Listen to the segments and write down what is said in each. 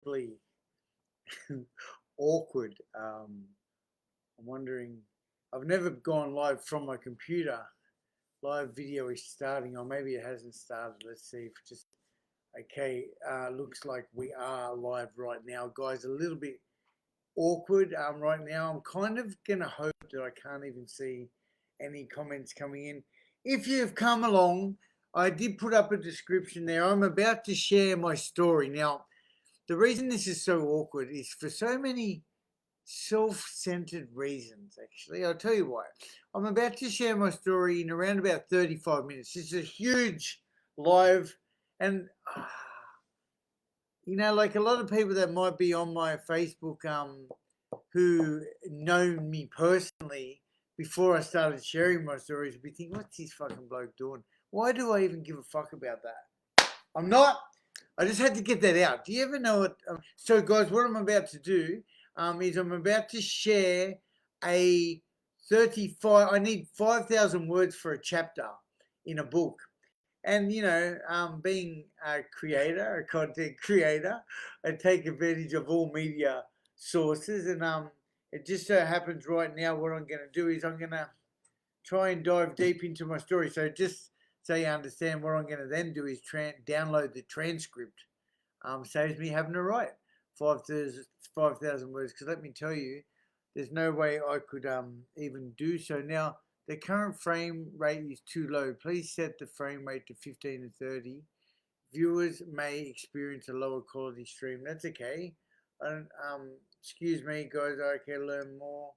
incredibly awkward. I'm wondering, I've never gone live from my computer. Live video is starting, or maybe it hasn't started. Let's see if just, okay, looks like we are live right now. Guys, a little bit awkward right now. I'm kind of going to hope that I can't even see any comments coming in. If you've come along, I did put up a description there. I'm about to share my story. Now, the reason this is so awkward is for so many self-centered reasons, actually. I'll tell you why. I'm about to share my story in around about 35 minutes. This is a huge live, and you know, like a lot of people that might be on my Facebook who know me personally before I started sharing my stories would be thinking, what's this fucking bloke doing? Why do I even give a fuck about that? I'm not. I just had to get that out. Do you ever know what? So, guys, what I'm about to do is I'm about to share a 35. I need 5,000 words for a chapter in a book. And, you know, being a creator, a content creator, I take advantage of all media sources. And it just so happens right now what I'm going to do is I'm going to try and dive deep into my story. So just so you understand, what I'm going to then do is download the transcript. Saves me having to write 5,000 words. Because let me tell you, there's no way I could even do so. Now, the current frame rate is too low. Please set the frame rate to 15 to 30. Viewers may experience a lower quality stream. That's okay. Excuse me, guys. Okay, learn more.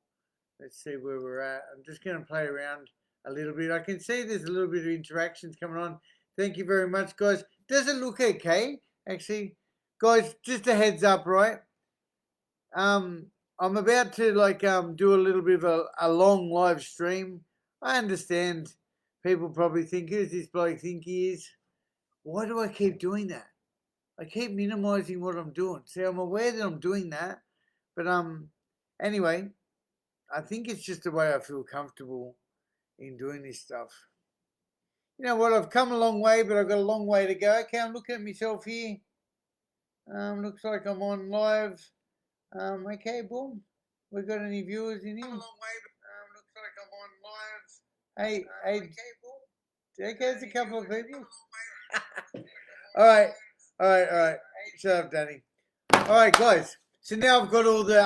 Let's see where we're at. I'm just going to play around a little bit. I can see there's a little bit of interactions coming on. Thank you very much, guys. Does it look okay? Actually, guys, just a heads up, right? I'm about to do a little bit of a long live stream. I understand people probably think, who's this bloke think he is? Why do I keep doing that? I keep minimizing what I'm doing. See, I'm aware that I'm doing that, but anyway, I think it's just the way I feel comfortable in doing this stuff. You know what? I've come a long way, but I've got a long way to go. Okay, I'm looking at myself here. Looks like I'm on live. Okay, boom. We got any viewers in here? Come a long way, but looks like I'm on live. Hey, okay, boom. Okay, there's a couple of people. All right. Shut up, Danny. All right, guys. So now I've got all the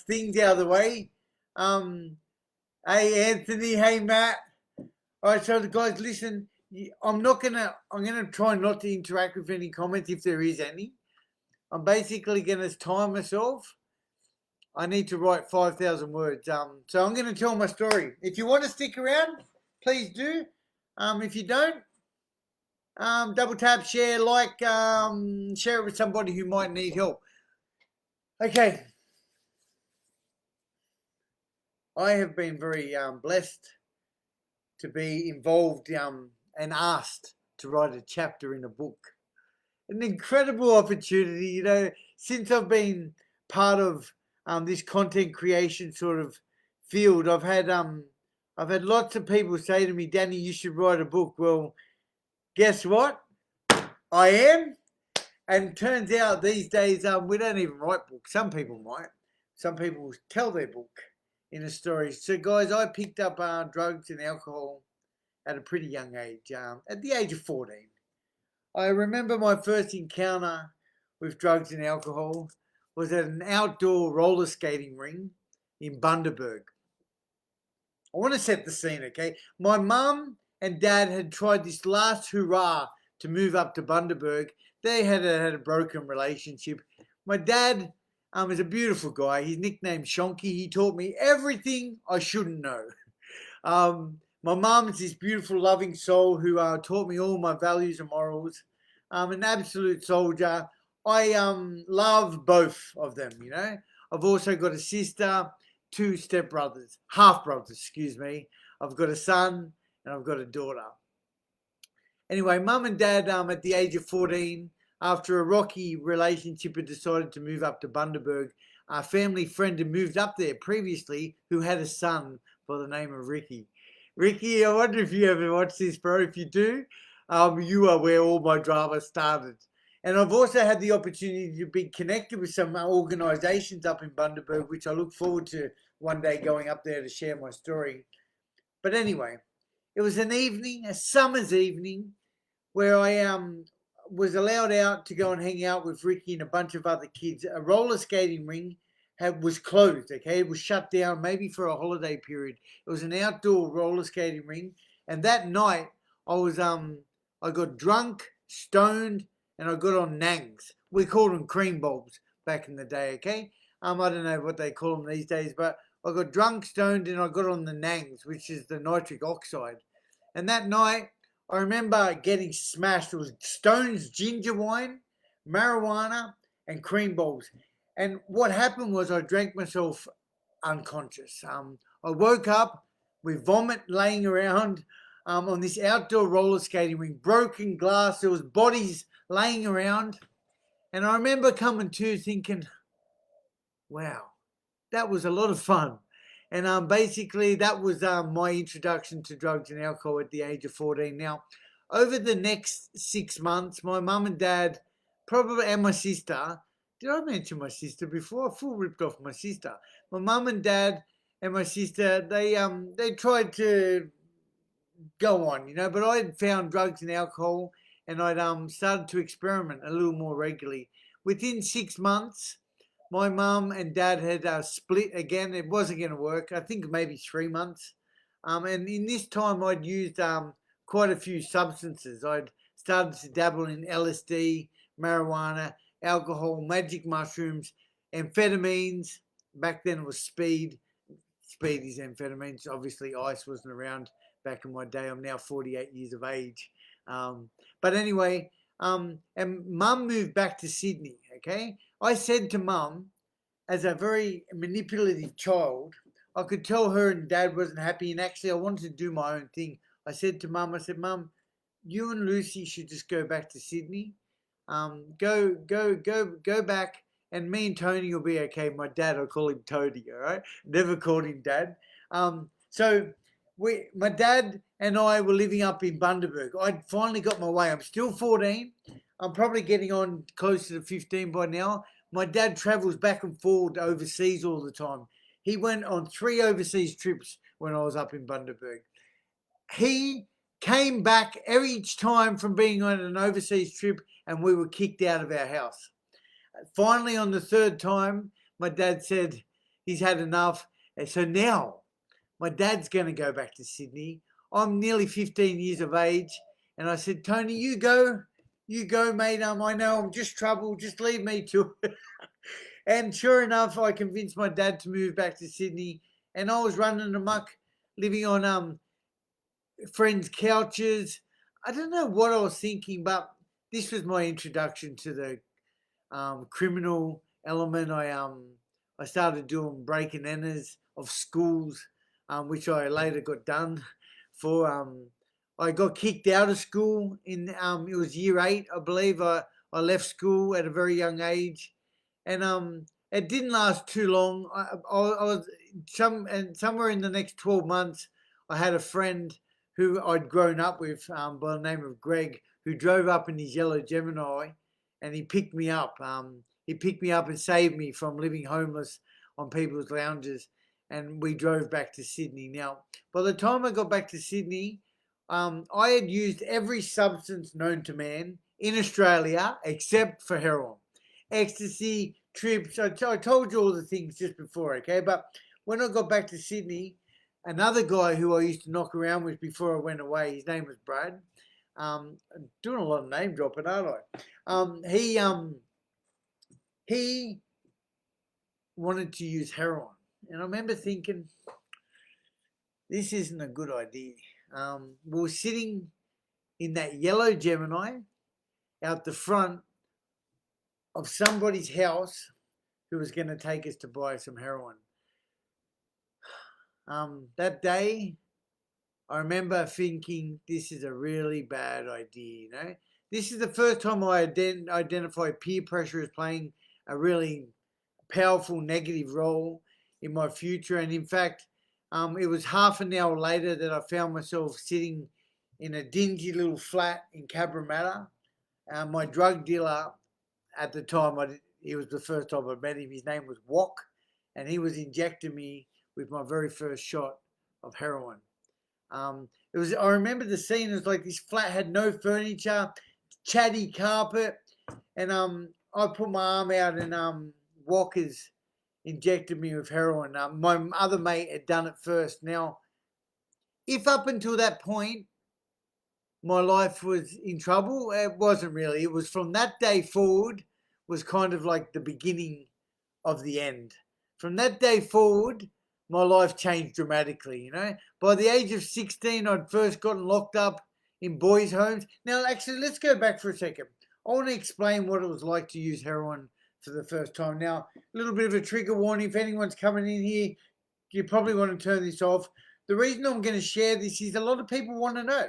things out of the way. Hey Anthony, hey Matt. All right, so the guys, listen. I'm gonna try not to interact with any comments if there is any. I'm basically gonna time myself. I need to write 5,000 words. So I'm gonna tell my story. If you want to stick around, please do. If you don't, double tap, share, like, share it with somebody who might need help. Okay. I have been very blessed to be involved and asked to write a chapter in a book. An incredible opportunity, you know, since I've been part of this content creation sort of field. I've had lots of people say to me, Danny, you should write a book. Well, guess what? I am. And turns out these days we don't even write books. Some people might. Some people tell their book in a story. So, guys, I picked up drugs and alcohol at a pretty young age, at the age of 14. I remember my first encounter with drugs and alcohol was at an outdoor roller skating ring in Bundaberg. I want to set the scene, okay? My mum and dad had tried this last hurrah to move up to Bundaberg. They had a broken relationship. My dad is a beautiful guy. He's nicknamed Shonky. He taught me everything I shouldn't know. My mum is this beautiful, loving soul who taught me all my values and morals. An absolute soldier. I love both of them, you know. I've also got a sister, 2 stepbrothers, half-brothers, excuse me. I've got a son and I've got a daughter. Anyway, mum and dad, at the age of 14, after a rocky relationship, had decided to move up to Bundaberg. A family friend had moved up there previously who had a son by the name of Ricky. Ricky, I wonder if you ever watched this, bro. If you do, you are where all my drama started. And I've also had the opportunity to be connected with some organisations up in Bundaberg, which I look forward to one day going up there to share my story. But anyway, it was an evening, a summer's evening, where I was allowed out to go and hang out with Ricky and a bunch of other kids. A roller skating ring was closed, okay? It was shut down maybe for a holiday period. It was an outdoor roller skating ring. And that night I got drunk, stoned, and I got on nangs. We called them cream bulbs back in the day, okay? I don't know what they call them these days, but I got drunk, stoned, and I got on the nangs, which is the nitric oxide. And that night, I remember getting smashed. It was Stone's ginger wine, marijuana, and cream balls. And what happened was I drank myself unconscious. I woke up with vomit laying around on this outdoor roller skating ring, broken glass. There was bodies laying around. And I remember coming to thinking, wow, that was a lot of fun. And basically that was my introduction to drugs and alcohol at the age of 14. Now, over the next 6 months, my mum and dad, probably, and my sister, did I mention my sister before? I full ripped off my sister. My mum and dad and my sister, they tried to go on, but I had found drugs and alcohol, and I'd started to experiment a little more regularly. Within 6 months, my mum and dad had split again. It wasn't going to work. I think maybe 3 months. And in this time, I'd used quite a few substances. I'd started to dabble in LSD, marijuana, alcohol, magic mushrooms, amphetamines. Back then it was speed. Speed is amphetamines. Obviously, ice wasn't around back in my day. I'm now 48 years of age. But anyway, and mum moved back to Sydney, okay? I said to mum, as a very manipulative child, I could tell her and dad wasn't happy, and actually I wanted to do my own thing. I said to mum, Mum, you and Lucy should just go back to Sydney. Go back, and me and Tony will be okay. My dad, I call him Tony, all right? Never called him Dad. So my dad and I were living up in Bundaberg. I'd finally got my way. I'm still 14. I'm probably getting on closer to 15 by now. My dad travels back and forward overseas all the time. He went on 3 overseas trips when I was up in Bundaberg. He came back each time from being on an overseas trip, and we were kicked out of our house. Finally, on the 3rd time, my dad said he's had enough. And so now my dad's going to go back to Sydney. I'm nearly 15 years of age. And I said, Tony, you go, mate. I know I'm just trouble. Just leave me to it. And sure enough, I convinced my dad to move back to Sydney. And I was running amok, living on friends' couches. I don't know what I was thinking, but this was my introduction to the criminal element. I started doing break and enters of schools, which I later got done for. I got kicked out of school in it was year 8, I believe. I left school at a very young age, and it didn't last too long. I was somewhere in the next 12 months, I had a friend who I'd grown up with by the name of Greg, who drove up in his yellow Gemini, and he picked me up. He picked me up and saved me from living homeless on people's lounges, and we drove back to Sydney. Now, by the time I got back to Sydney, I had used every substance known to man in Australia except for heroin. Ecstasy, trips, I told you all the things just before, okay? But when I got back to Sydney, another guy who I used to knock around with before I went away, his name was Brad. I'm doing a lot of name dropping, aren't I? He wanted to use heroin. And I remember thinking, this isn't a good idea. We were sitting in that yellow Gemini out the front of somebody's house who was going to take us to buy some heroin. That day, I remember thinking, this is a really bad idea, This is the first time I identified peer pressure as playing a really powerful negative role in my future. And in fact, it was half an hour later that I found myself sitting in a dingy little flat in Cabramatta, My drug dealer at the time, he was the first time I met him. His name was Wok, and he was injecting me with my very first shot of heroin. It was. I remember the scene. It was like this flat had no furniture, chatty carpet, and I put my arm out, and Walker's injected me with heroin. My other mate had done it first. Now, if up until that point my life was in trouble, it wasn't really. It was from that day forward was kind of like the beginning of the end. From that day forward, my life changed dramatically, you know. By the age of 16, I'd first gotten locked up in boys' homes. Now, actually, let's go back for a second. I want to explain what it was like to use heroin for the first time. Now, a little bit of a trigger warning. If anyone's coming in here, you probably want to turn this off. The reason I'm going to share this is a lot of people want to know.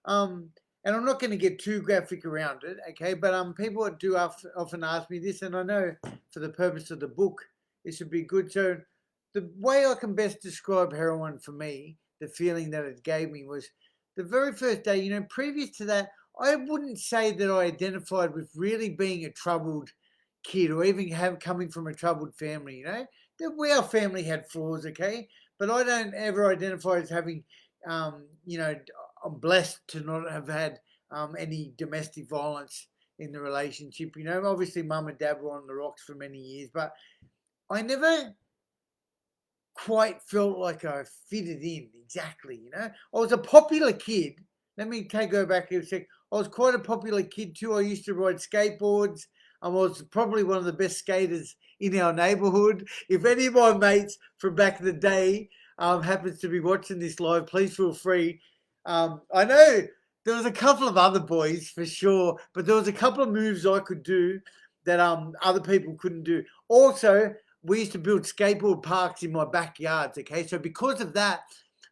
And I'm not going to get too graphic around it, okay? But people do often ask me this, and I know for the purpose of the book, it should be good. So the way I can best describe heroin for me, the feeling that it gave me was the very first day, you know, previous to that, I wouldn't say that I identified with really being a troubled kid or even coming from a troubled family, you know? Our family had flaws, okay? But I don't ever identify as having, you know, I'm blessed to not have had any domestic violence in the relationship. You know, obviously mum and dad were on the rocks for many years, but I never quite felt like I fitted in exactly, you know. I was a popular kid. Let me go back here a sec. I was quite a popular kid too. I used to ride skateboards. I was probably one of the best skaters in our neighbourhood. If any of my mates from back in the day happens to be watching this live, please feel free. I know there was a couple of other boys for sure, but there was a couple of moves I could do that other people couldn't do. Also, we used to build skateboard parks in my backyards, okay? So because of that,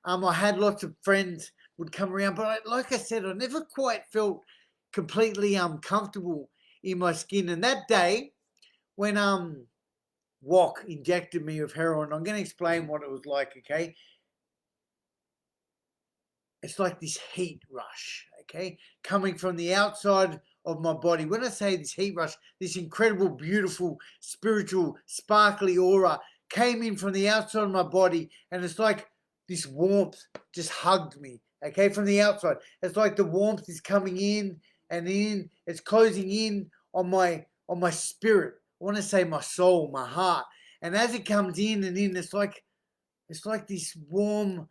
I had lots of friends would come around. But like I said, I never quite felt completely comfortable in my skin. And that day, when Wok injected me with heroin, I'm going to explain what it was like, okay? It's like this heat rush, okay, coming from the outside of my body. When I say this heat rush, this incredible, beautiful, spiritual, sparkly aura came in from the outside of my body, and it's like this warmth just hugged me, okay, from the outside. It's like the warmth is coming in and in, it's closing in on my spirit. I want to say my soul, my heart. And as it comes in and in, it's like this warm,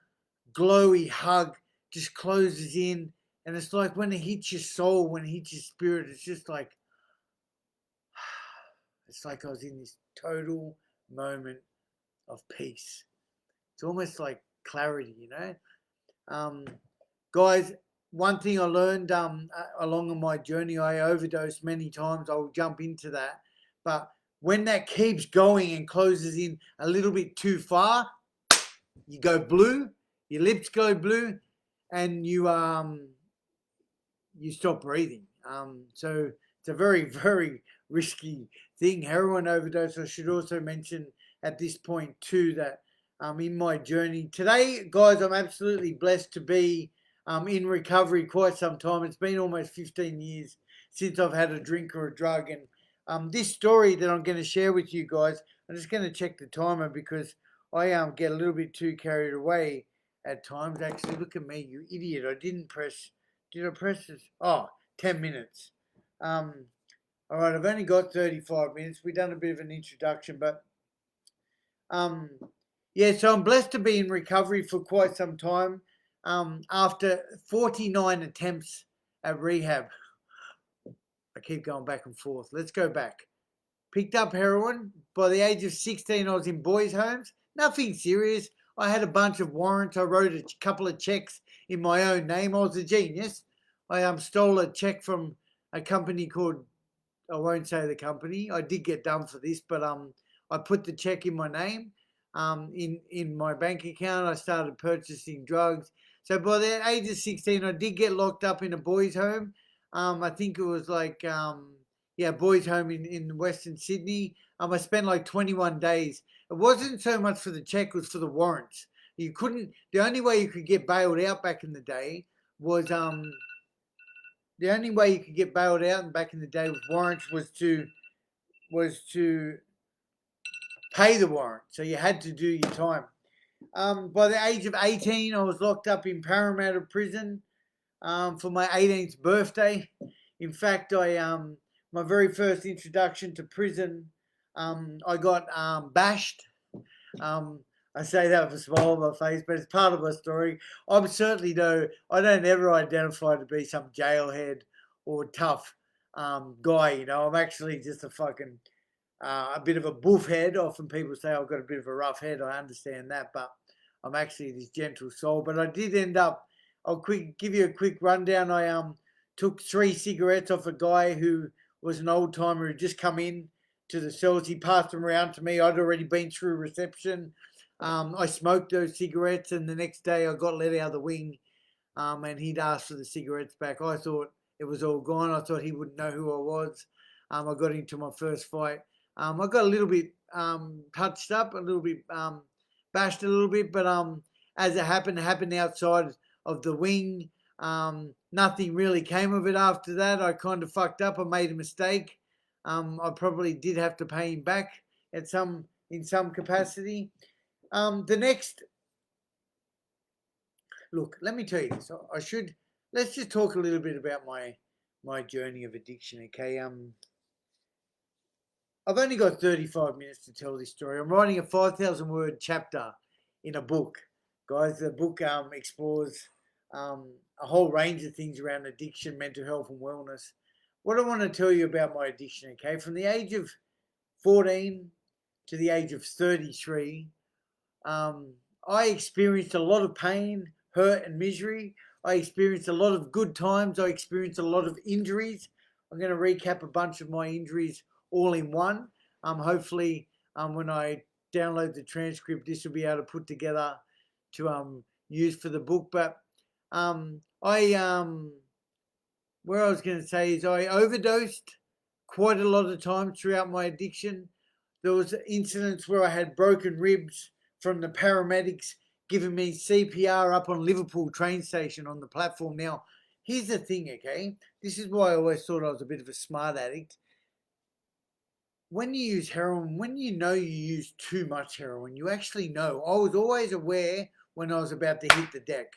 glowy hug just closes in, and it's like when it hits your soul, when it hits your spirit, it's just like it's like I was in this total moment of peace. It's almost like clarity, you know. Guys, one thing I learned along my journey, I overdosed many times. I will jump into that, but when that keeps going and closes in a little bit too far, you go blue, your lips go blue, and you stop breathing. So it's a very, very risky thing. Heroin overdose. I should also mention at this point too that in my journey today, guys, I'm absolutely blessed to be in recovery quite some time. It's been almost 15 years since I've had a drink or a drug, and this story that I'm going to share with you guys, I'm just going to check the timer because I get a little bit too carried away at times. Actually, look at me, you idiot. Did I press this? Oh, 10 minutes. All right, I've only got 35 minutes. We've done a bit of an introduction, but yeah, so I'm blessed to be in recovery for quite some time. After 49 attempts at rehab, I keep going back and forth. Let's go back. Picked up heroin. By the age of 16, I was in boys' homes. Nothing serious. I had a bunch of warrants. I wrote a couple of checks in my own name. I was a genius. I stole a check from a company called, I won't say the company. I did get done for this, but I put the check in my name. In my bank account, I started purchasing drugs. So by the age of 16, I did get locked up in a boys' home. I think it was like boys' home in Western Sydney. I spent like 21 days. It wasn't so much for the check, it was for the warrants. The only way you could get bailed out back in the day was the only way you could get bailed out, and back in the day with warrants, was to pay the warrant. So you had to do your time. By the age of 18, I was locked up in Parramatta prison for my 18th birthday. In fact, my very first introduction to prison, I got bashed. I say that with a smile on my face, but it's part of my story. I'm certainly I don't ever identify to be some jailhead or tough guy. You know, I'm actually just a bit of a buff head. Often people say I've got a bit of a rough head. I understand that, but I'm actually this gentle soul. But I did end up. Give you a quick rundown. I took 3 cigarettes off a guy who was an old timer who just come in to the cells. He passed them around to me. I'd already been through reception. I smoked those cigarettes, and the next day I got let out of the wing, and he'd asked for the cigarettes back. I thought it was all gone. I thought he wouldn't know who I was. I got into my first fight. I got a little bit touched up, a little bit bashed a little bit, but as it happened outside of the wing. Nothing really came of it after that. I kind of fucked up. I made a mistake. I probably did have to pay him back in some capacity. Look, let me tell you this. Let's just talk a little bit about my journey of addiction, okay? I've only got 35 minutes to tell this story. I'm writing a 5,000 word chapter in a book. Guys, the book explores a whole range of things around addiction, mental health and wellness. What I want to tell you about my addiction, okay? From the age of 14 to the age of 33, I experienced a lot of pain, hurt and misery. I experienced a lot of good times. I experienced a lot of injuries. I'm going to recap a bunch of my injuries all in one. Hopefully, when I download the transcript, this will be able to put together to use for the book. But where I was going to say is I overdosed quite a lot of times throughout my addiction. There was incidents where I had broken ribs from the paramedics giving me CPR up on Liverpool train station on the platform. Now, here's the thing, okay? This is why I always thought I was a bit of a smart addict. When you use heroin, when you know you use too much heroin, you actually know. I was always aware when I was about to hit the deck.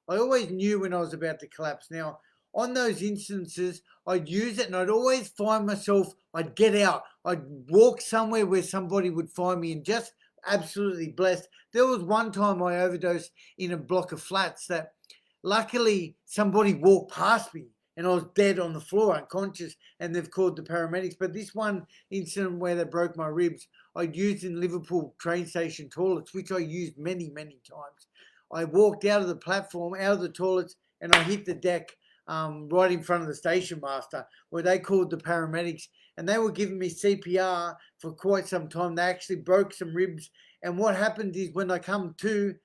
I always knew when I was about to collapse. Now, on those instances, I'd use it and I'd always find myself, I'd get out. I'd walk somewhere where somebody would find me, and just absolutely blessed. There was one time I overdosed in a block of flats that luckily somebody walked past me and I was dead on the floor, unconscious, and they've called the paramedics. But this one incident where they broke my ribs, I'd used in Liverpool train station toilets, which I used many, many times. I walked out of the platform, out of the toilets, and I hit the deck right in front of the station master, where they called the paramedics, and they were giving me CPR for quite some time. They actually broke some ribs, and what happened is when I come to,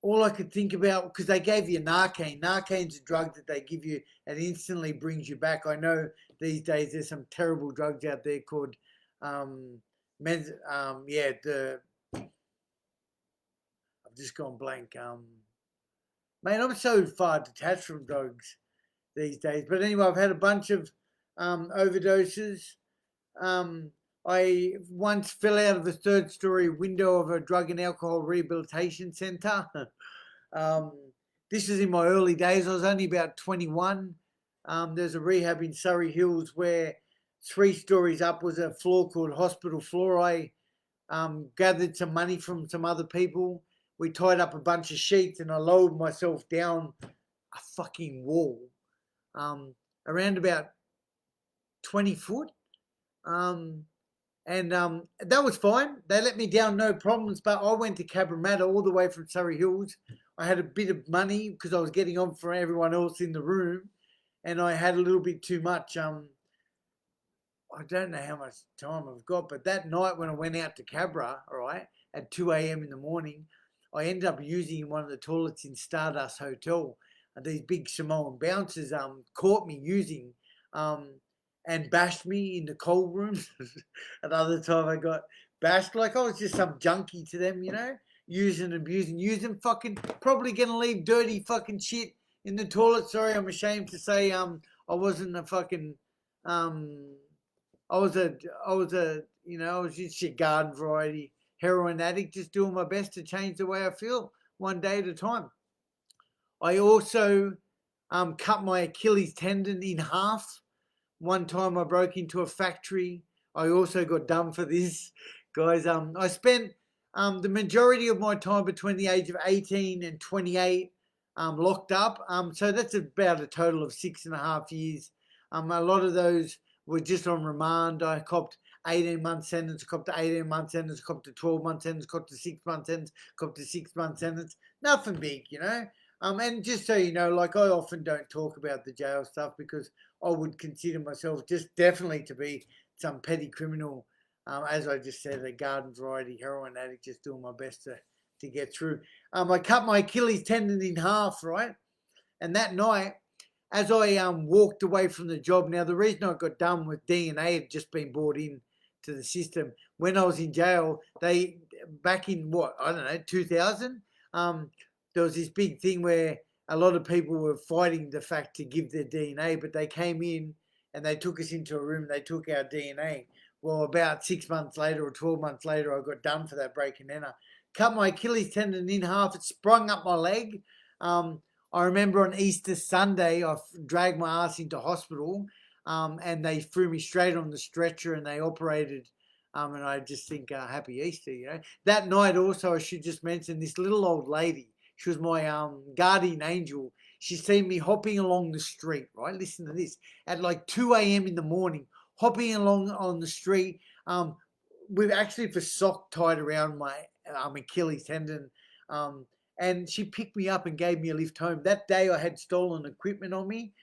all I could think about, because they gave you Narcan. Narcan's a drug that they give you and instantly brings you back. I know these days there's some terrible drugs out there called I've just gone blank. Man, I'm so far detached from drugs these days. But anyway, I've had a bunch of overdoses. I once fell out of the 3rd-story window of a drug and alcohol rehabilitation centre. This was in my early days. I was only about 21. There's a rehab in Surrey Hills where 3 stories up was a floor called hospital floor. I gathered some money from some other people. We tied up a bunch of sheets and I lowered myself down a fucking wall around about 20 foot. And that was fine. They let me down, no problems. But I went to Cabramatta all the way from Surrey Hills. I had a bit of money because I was getting on for everyone else in the room, and I had a little bit too much. I don't know how much time I've got, but that night when I went out to Cabra, all right, at 2 a.m. in the morning, I ended up using one of the toilets in Stardust Hotel. And these big Samoan bouncers caught me using and bashed me in the cold rooms. Another time I got bashed like I was just some junkie to them, you know, using, abusing, fucking probably going to leave dirty fucking shit in the toilet. Sorry, I'm ashamed to say I wasn't a fucking um I was a I was just a garden variety heroin addict, just doing my best to change the way I feel one day at a time. I also cut my Achilles tendon in half. One time I broke into a factory. I also got done for this, guys. I spent the majority of my time between the age of 18 and 28 locked up. So that's about a total of 6.5 years. A lot of those were just on remand. I copped 18-month sentence, copped to 18-month sentence, copped to 12-month sentence, copped to 6-month sentence, copped to 6-month sentence. Nothing big, you know. And just so you know, like I often don't talk about the jail stuff because I would consider myself just definitely to be some petty criminal, as I just said, a garden variety heroin addict, just doing my best to get through. I cut my Achilles tendon in half, right? And that night, as I walked away from the job, now the reason I got done with DNA had just been brought in to the system. When I was in jail, they back in what I don't know 2000, there was this big thing where a lot of people were fighting the fact to give their DNA, but they came in and they took us into a room. They took our DNA. Well, about 6 months later or 12 months later, I got done for that break and enter. Cut my Achilles tendon in half. It sprung up my leg. I remember on Easter Sunday, I dragged my ass into hospital, and they threw me straight on the stretcher and they operated. And I just think, happy Easter, you know. That night also, I should just mention this little old lady. She was my guardian angel. She seen me hopping along the street, right? Listen to this. At like 2 a.m. in the morning, hopping along on the street, with actually the sock tied around my Achilles tendon. And she picked me up and gave me a lift home. That day I had stolen equipment on me.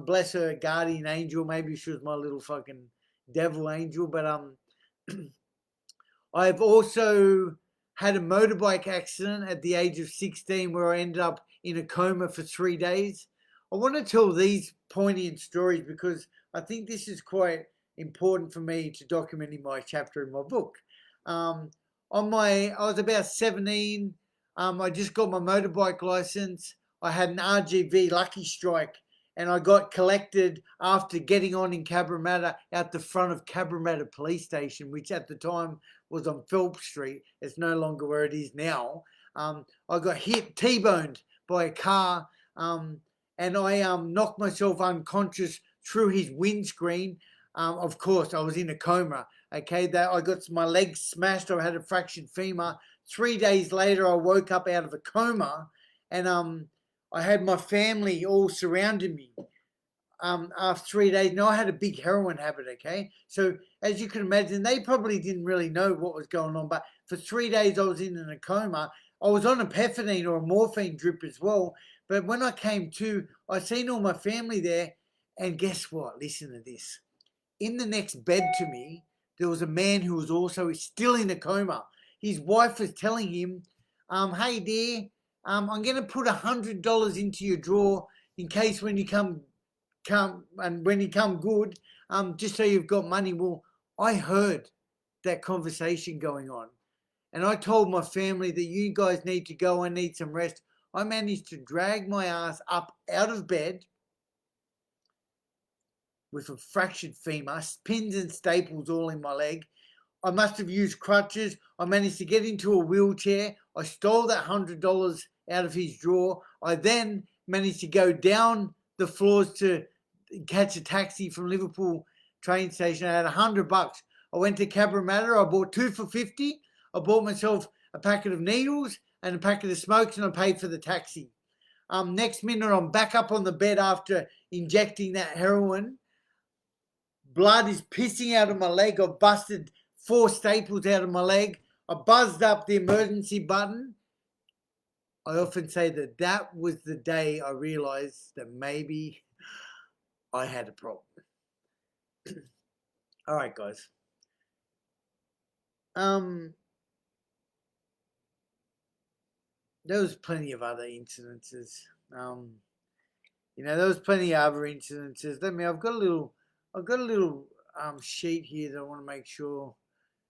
Bless her, guardian angel. Maybe she was my little fucking devil angel. But I've also had a motorbike accident at the age of 16 where I ended up in a coma for 3 days. I want to tell these poignant stories because I think this is quite important for me to document in my chapter in my book. I was about 17. I just got my motorbike license. I had an RGV Lucky Strike and I got collected after getting on in Cabramatta out the front of Cabramatta Police Station, which at the time was on Phelps Street. It's no longer where it is now. I got hit, T-boned by a car, and I knocked myself unconscious through his windscreen. Of course, I was in a coma. Okay, I got my legs smashed. I had a fractured femur. 3 days later, I woke up out of a coma, and I had my family all surrounding me. After 3 days, now I had a big heroin habit. Okay, so as you can imagine, they probably didn't really know what was going on. But for 3 days, I was in a coma. I was on a pethidine or a morphine drip as well. But when I came to, I seen all my family there, and guess what? Listen to this. In the next bed to me, there was a man who was also still in a coma. His wife was telling him, hey dear, I'm going to put $100 into your drawer in case when you come and when you come good, just so you've got money. Well, I heard that conversation going on. And I told my family that you guys need to go. I need some rest. I managed to drag my ass up out of bed with a fractured femur, pins and staples all in my leg. I must have used crutches. I managed to get into a wheelchair. I stole that $100 out of his drawer. I then managed to go down the floors to catch a taxi from Liverpool train station. I had $100. I went to Cabramatta. I bought 2 for $50. I bought myself a packet of needles and a packet of smokes, and I paid for the taxi. Next minute, I'm back up on the bed after injecting that heroin. Blood is pissing out of my leg. I've busted 4 staples out of my leg. I buzzed up the emergency button. I often say that that was the day I realized that maybe I had a problem. All right, guys. There was plenty of other incidences. There was plenty of other incidences. I've got a little sheet here that I want to make sure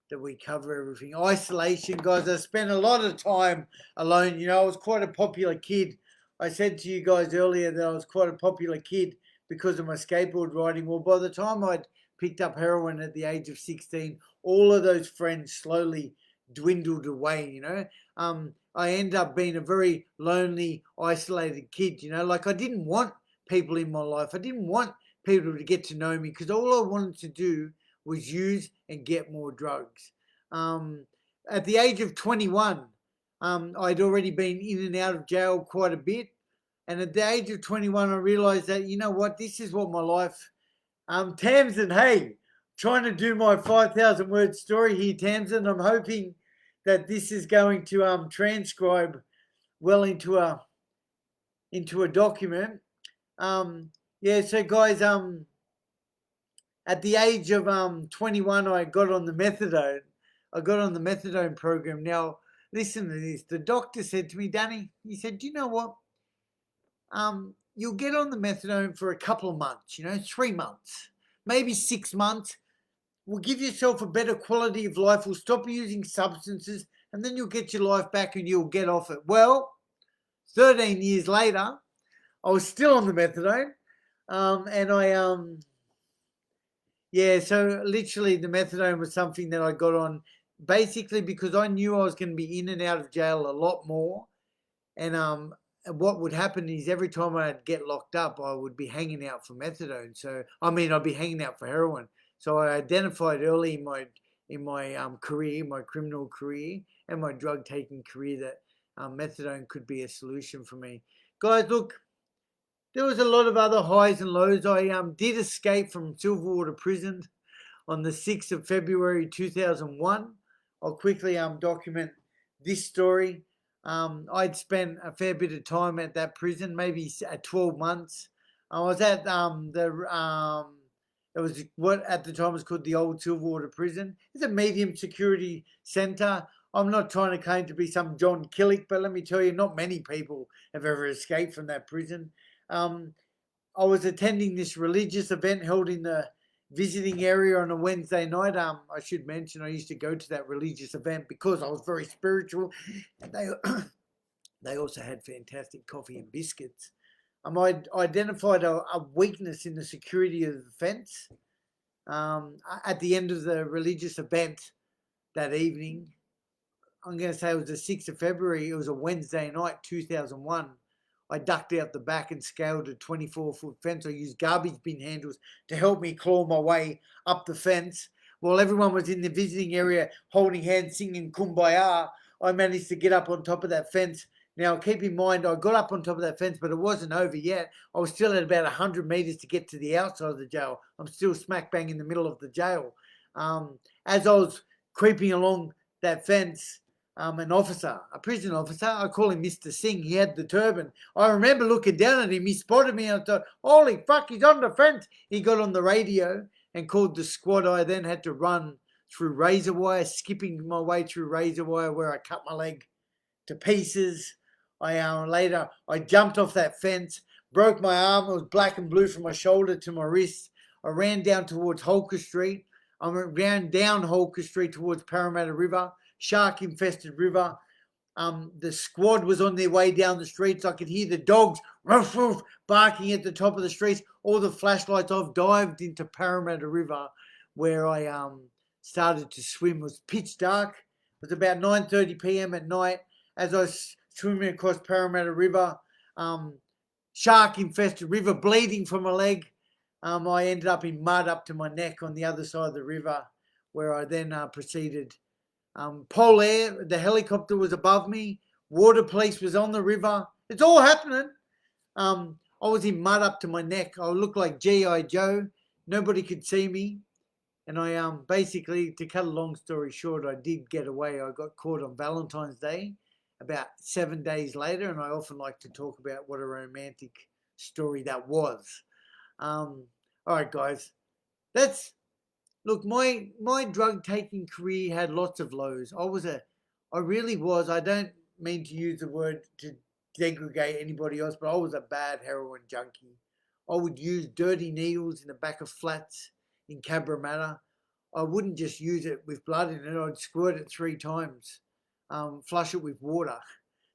that we cover everything. Isolation, guys. I spent a lot of time alone. I was quite a popular kid. I said to you guys earlier that I was quite a popular kid because of my skateboard riding. Well, by the time I'd picked up heroin at the age of 16, all of those friends slowly dwindled away, you know. I ended up being a very lonely, isolated kid, you know. Like, I didn't want people in my life. I didn't want people to get to know me because all I wanted to do was use and get more drugs. At the age of 21, I'd already been in and out of jail quite a bit. And at the age of 21, I realized that, you know what, this is what my life. Tamsin, hey, trying to do my 5,000 word story here, Tamsin. I'm hoping that this is going to transcribe well into a document. Yeah, so guys, at the age of 21, I got on the methadone. I got on the methadone program. Now, listen to this. The doctor said to me, Danny, he said, do you know what? You'll get on the methadone for a couple of months, 3 months, maybe 6 months. We'll give yourself a better quality of life. We'll stop using substances, and then you'll get your life back and you'll get off it. Well, 13 years later, I was still on the methadone, and so literally the methadone was something that I got on basically because I knew I was going to be in and out of jail a lot more. And what would happen is every time I'd get locked up, I would be hanging out for methadone. I'd be hanging out for heroin. So I identified early in my career, my criminal career, and my drug taking career that methadone could be a solution for me. Guys, look, there was a lot of other highs and lows. I did escape from Silverwater Prison on the 6th of February 2001. I'll quickly document this story. I'd spent a fair bit of time at that prison, maybe 12 months. I was at it was what at the time was called the old Silverwater Prison. It's a medium security centre. I'm not trying to claim to be some John Killick, but let me tell you, not many people have ever escaped from that prison. I was attending this religious event held in the visiting area on a Wednesday night. I should mention I used to go to that religious event because I was very spiritual, and they also had fantastic coffee and biscuits. I identified a weakness in the security of the fence. At the end of the religious event that evening, I'm going to say it was the 6th of February, it was a Wednesday night, 2001. I ducked out the back and scaled a 24-foot fence. I used garbage bin handles to help me claw my way up the fence. While everyone was in the visiting area holding hands, singing Kumbaya, I managed to get up on top of that fence. Now, keep in mind, I got up on top of that fence, but it wasn't over yet. I was still at about 100 metres to get to the outside of the jail. I'm still smack bang in the middle of the jail. As I was creeping along that fence, an officer, a prison officer, I call him Mr. Singh, he had the turban. I remember looking down at him, he spotted me, and I thought, holy fuck, he's on the fence. He got on the radio and called the squad. I then had to run through razor wire, skipping my way through razor wire where I cut my leg to pieces. Later, I jumped off that fence, broke my arm. It was black and blue from my shoulder to my wrist. I ran down towards Holker Street. I ran down Holker Street towards Parramatta River, shark-infested river. The squad was on their way down the streets. I could hear the dogs ruff, ruff, barking at the top of the streets. All the flashlights off. Dived into Parramatta River, where I started to swim. It was pitch dark. It was about 9:30 p.m. at night. As I was swimming across Parramatta River, shark-infested river, bleeding from my leg, I ended up in mud up to my neck on the other side of the river, where I then proceeded. Pole Air, the helicopter was above me. Water police was on the river. It's all happening. I was in mud up to my neck. I looked like G.I. Joe. Nobody could see me. And I basically, to cut a long story short, I did get away. I got caught on Valentine's Day about 7 days later, and I often like to talk about what a romantic story that was. All right, guys. Look, my drug taking career had lots of lows. I really was. I don't mean to use the word to degradate anybody else, but I was a bad heroin junkie. I would use dirty needles in the back of flats in Cabramatta. I wouldn't just use it with blood in it. I'd squirt it 3 times, flush it with water.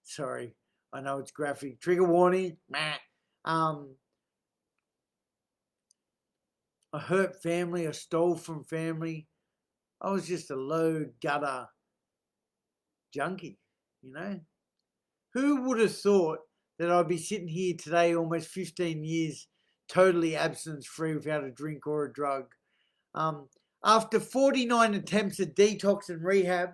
Sorry, I know it's graphic. Trigger warning. Meh. I hurt family. I stole from family. I was just a low gutter junkie, you know. Who would have thought that I'd be sitting here today, almost 15 years, totally abstinence-free without a drink or a drug? After 49 attempts at detox and rehab,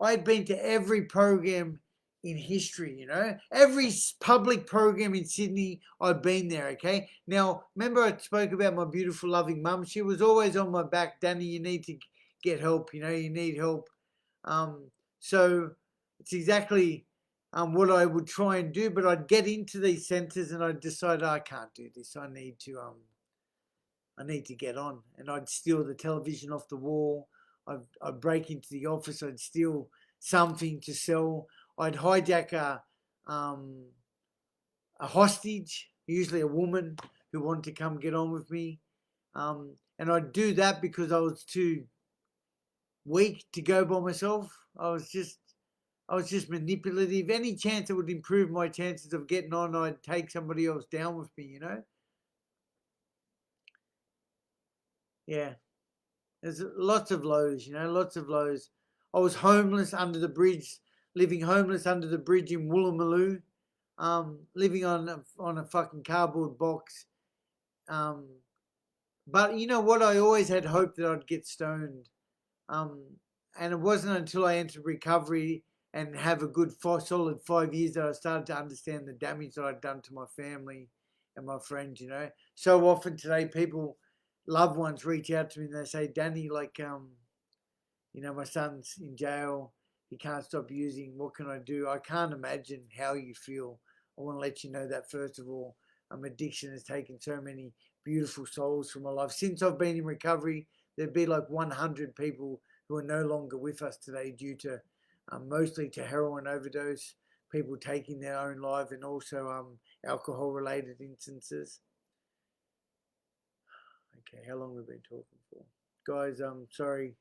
I'd been to every program in history, you know, every public program in Sydney, I've been there, okay? Now, remember I spoke about my beautiful, loving mum? She was always on my back. Danny, you need to get help, you know, you need help. So it's exactly what I would try and do, but I'd get into these centres and I'd decide, I can't do this. I need to get on. And I'd steal the television off the wall. I'd break into the office. I'd steal something to sell. I'd hijack a hostage, usually a woman who wanted to come get on with me. And I'd do that because I was too weak to go by myself. I was just manipulative. Any chance it would improve my chances of getting on, I'd take somebody else down with me, you know? Yeah. There's lots of lows, you know, lots of lows. I was homeless under the bridge, living homeless under the bridge in Woolloomooloo, living on a fucking cardboard box. But you know what? I always had hope that I'd get stoned. And it wasn't until I entered recovery and have a good solid 5 years that I started to understand the damage that I'd done to my family and my friends, you know. So often today, loved ones reach out to me and they say, Danny, like, you know, my son's in jail. He can't stop using. What can I do? I can't imagine how you feel. I want to let you know that, first of all, addiction has taken so many beautiful souls from my life. Since I've been in recovery, there'd be like 100 people who are no longer with us today due to mostly to heroin overdose, people taking their own life, and also alcohol-related instances. Okay, how long have we been talking for? Guys, I'm sorry.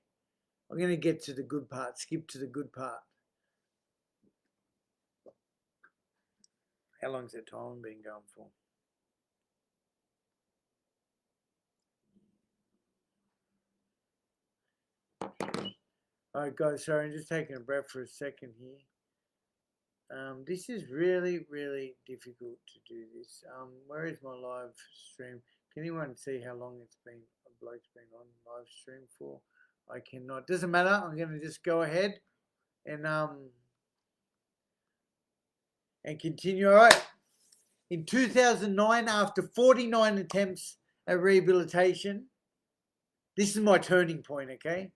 I'm going to get to the good part. Skip to the good part. How long's that time been going for? All right, guys, sorry, I'm just taking a breath for a second here. This is really, really difficult to do this. Where is my live stream? Can anyone see how long it's been? A bloke's been on live stream for? I cannot. Doesn't matter. I'm going to just go ahead and continue. All right. In 2009, after 49 attempts at rehabilitation, this is my turning point. Okay,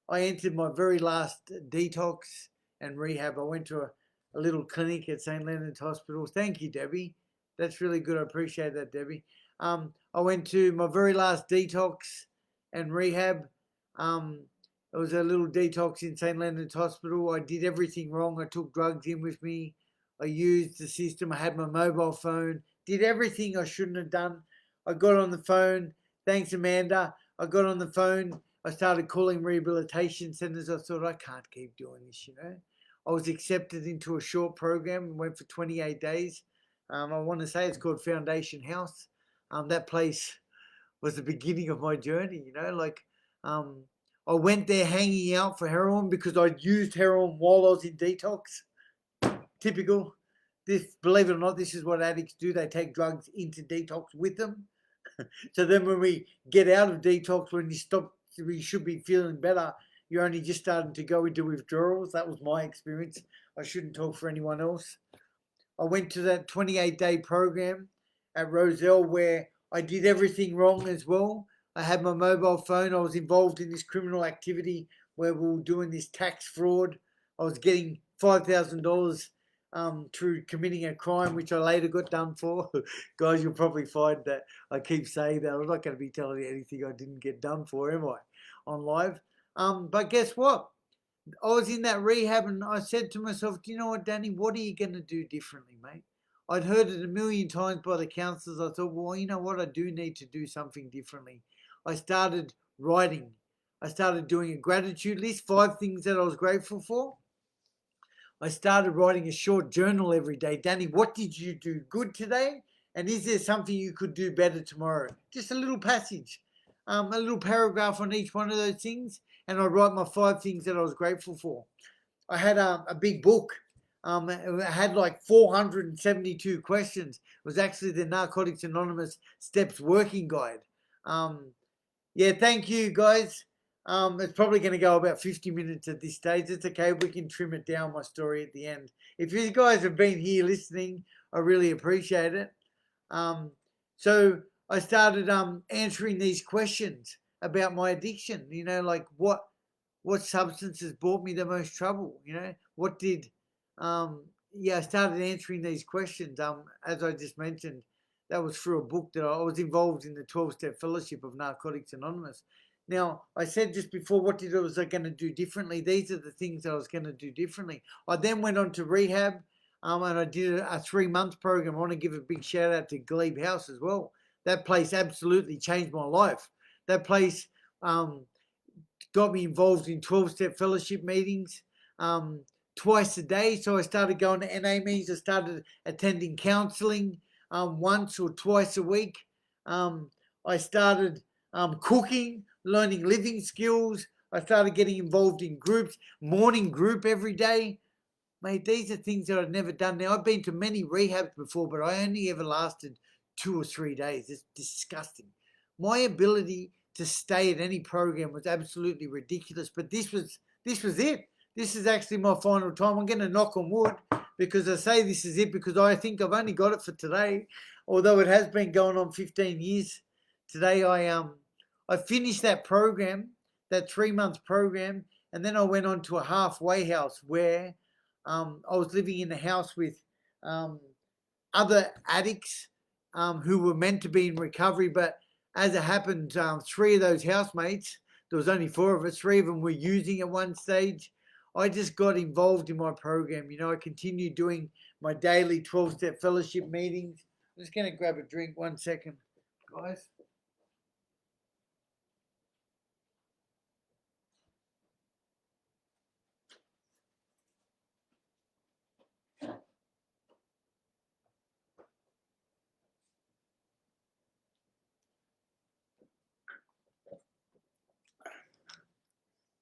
I entered my very last detox and rehab. I went to a little clinic at St. Leonard's Hospital. Thank you, Debbie. That's really good. I appreciate that, Debbie. I went to my very last detox and rehab. It was a little detox in St. Leonard's Hospital. I did everything wrong. I took drugs in with me. I used the system. I had my mobile phone. Did everything I shouldn't have done. I got on the phone. Thanks, Amanda. I got on the phone. I started calling rehabilitation centers. I thought, I can't keep doing this, you know. I was accepted into a short program and went for 28 days. I want to say it's called Foundation House. That place was the beginning of my journey, you know. Like, I went there hanging out for heroin because I'd used heroin while I was in detox. Typical. Believe it or not, this is what addicts do. They take drugs into detox with them. So then when we get out of detox, when you stop, we should be feeling better. You're only just starting to go into withdrawals. That was my experience. I shouldn't talk for anyone else. I went to that 28-day program at Roselle where I did everything wrong as well. I had my mobile phone. I was involved in this criminal activity where we were doing this tax fraud. I was getting $5,000 through committing a crime, which I later got done for. Guys, you'll probably find that I keep saying that. I'm not going to be telling you anything I didn't get done for, am I, on live? But guess what? I was in that rehab and I said to myself, do you know what, Danny, what are you going to do differently, mate? I'd heard it a million times by the counsellors. I thought, well, you know what, I do need to do something differently. I started writing. I started doing a gratitude list, 5 things that I was grateful for. I started writing a short journal every day. Danny, what did you do good today? And is there something you could do better tomorrow? Just a little passage, a little paragraph on each one of those things. And I write my 5 things that I was grateful for. I had a big book. It had like 472 questions. It was actually the Narcotics Anonymous Steps Working Guide. Yeah, thank you, guys. It's probably going to go about 50 minutes at this stage. It's okay. We can trim it down, my story at the end. If you guys have been here listening, I really appreciate it. So I started answering these questions about my addiction. You know, like what substances brought me the most trouble? You know, what did I started answering these questions. As I just mentioned, that was through a book that I was involved in the 12-step fellowship of Narcotics Anonymous. Now, I said just before, what was I going to do differently? These are the things that I was going to do differently. I then went on to rehab, and I did a 3-month program. I want to give a big shout out to Glebe House as well. That place absolutely changed my life. That place got me involved in 12-step fellowship meetings twice a day. So I started going to NA meetings. I started attending counseling once or twice a week. I started cooking, learning living skills. I started getting involved in groups, morning group every day. Mate, these are things that I've never done. Now, I've been to many rehabs before, but I only ever lasted 2 or 3 days. It's disgusting. My ability to stay at any program was absolutely ridiculous, but this was it. This is actually my final time. I'm going to knock on wood because I say this is it because I think I've only got it for today, although it has been going on 15 years. Today I finished that program, that 3-month program, and then I went on to a halfway house where I was living in a house with other addicts who were meant to be in recovery, but as it happened, 3 of those housemates, there was only 4 of us, 3 of them were using at one stage. I just got involved in my program. You know, I continued doing my daily 12-step fellowship meetings. I'm just going to grab a drink 1 second, guys.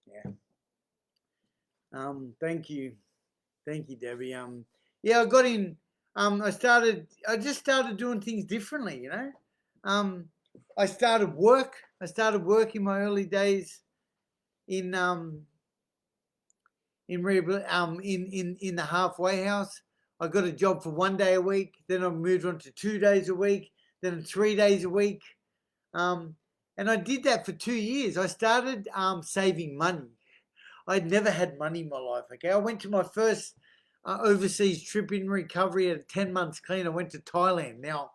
Yeah. Thank you, Debbie. Yeah, I got in. I just started doing things differently. You know, I started work. I started work in my early days in in the halfway house. I got a job for 1 day a week. Then I moved on to 2 days a week. Then 3 days a week. And I did that for 2 years. I started saving money. I'd never had money in my life. Okay, I went to my first overseas trip in recovery at 10 months clean. I went to Thailand. Now,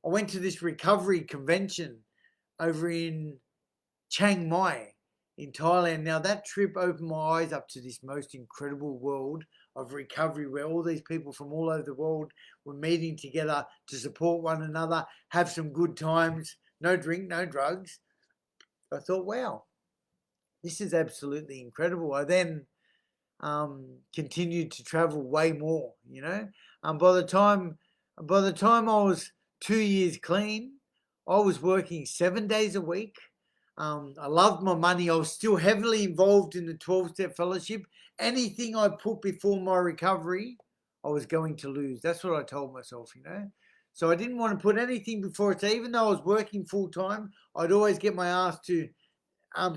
I went to this recovery convention over in Chiang Mai in Thailand. Now, that trip opened my eyes up to this most incredible world of recovery where all these people from all over the world were meeting together to support one another, have some good times, no drink, no drugs. I thought, wow, this is absolutely incredible. I then continued to travel way more, you know. By the time I was 2 years clean, I was working 7 days a week. I loved my money. I was still heavily involved in the 12-step fellowship. Anything I put before my recovery, I was going to lose. That's what I told myself, you know. So I didn't want to put anything before it. So even though I was working full time, I'd always get my ass to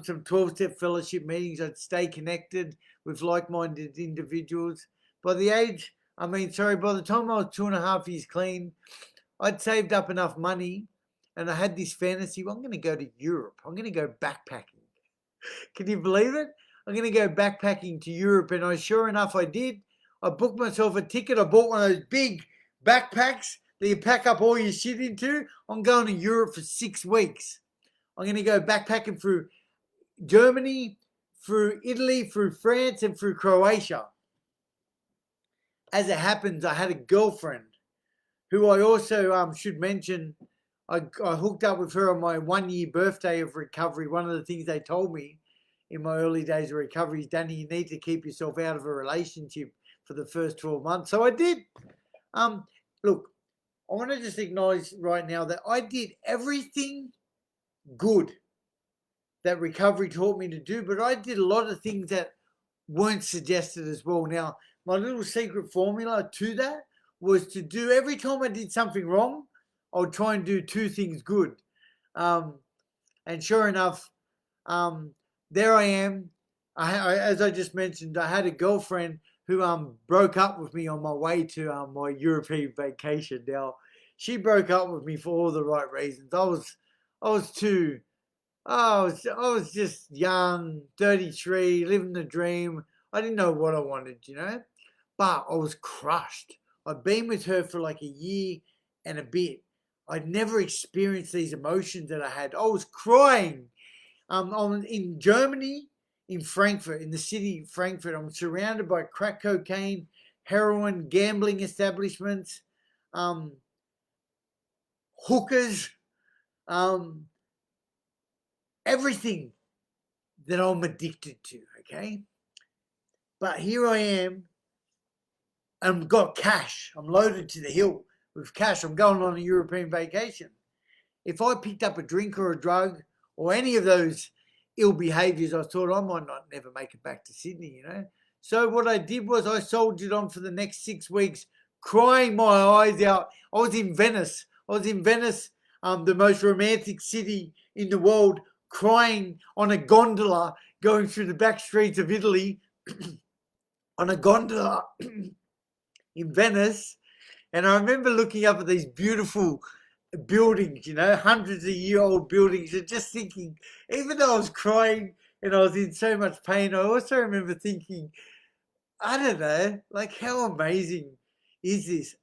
some 12-step fellowship meetings. I'd stay connected with like-minded individuals. By the time I was 2.5 years clean, I'd saved up enough money and I had this fantasy, well, I'm going to go to Europe. I'm going to go backpacking. Can you believe it? I'm going to go backpacking to Europe. And sure enough, I did. I booked myself a ticket. I bought one of those big backpacks that you pack up all your shit into. I'm going to Europe for 6 weeks. I'm going to go backpacking through Germany, through Italy, through France, and through Croatia. As it happens, I had a girlfriend who I also should mention. I hooked up with her on my 1-year birthday of recovery. One of the things they told me in my early days of recovery is, Danny, you need to keep yourself out of a relationship for the first 12 months. So I did. Look, I want to just acknowledge right now that I did everything good that recovery taught me to do, but I did a lot of things that weren't suggested as well. Now, my little secret formula to that was to do, every time I did something wrong, I would try and do two things good. And sure enough, there I am. As I just mentioned, I had a girlfriend who broke up with me on my way to my European vacation. Now, she broke up with me for all the right reasons. I was just young, 33, living the dream. I didn't know what I wanted, but I was crushed. I'd been with her for like a year and a bit. I'd never experienced these emotions that I had. I was crying. In Germany, in Frankfurt, in the city of Frankfurt, I'm surrounded by crack cocaine, heroin, gambling establishments, hookers, everything that I'm addicted to, okay? But here I am, and I've got cash. I'm loaded to the hill with cash. I'm going on a European vacation. If I picked up a drink or a drug or any of those ill behaviours, I thought I might not never make it back to Sydney, So what I did was I soldiered on for the next 6 weeks, crying my eyes out. I was in Venice, the most romantic city in the world, crying on a gondola going through the back streets of Italy on a gondola in Venice. And I remember looking up at these beautiful buildings, hundreds of year-old buildings, and just thinking, even though I was crying and I was in so much pain, I also remember thinking, I don't know, like, how amazing is this?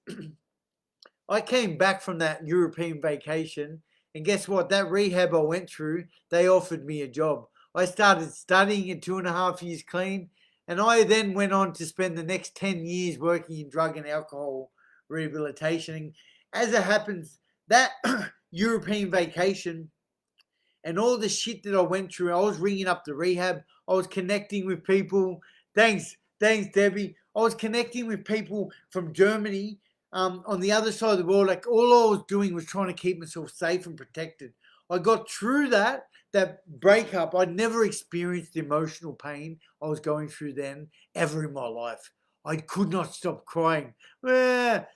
I came back from that European vacation, and guess what? That rehab I went through, they offered me a job. I started studying in 2.5 years clean, and I then went on to spend the next 10 years working in drug and alcohol rehabilitation. As it happens, that European vacation and all the shit that I went through, I was ringing up the rehab. I was connecting with people. Thanks, Debbie. I was connecting with people from Germany, on the other side of the world. Like, all I was doing was trying to keep myself safe and protected. I got through that breakup. I'd never experienced the emotional pain I was going through then ever in my life. I could not stop crying. But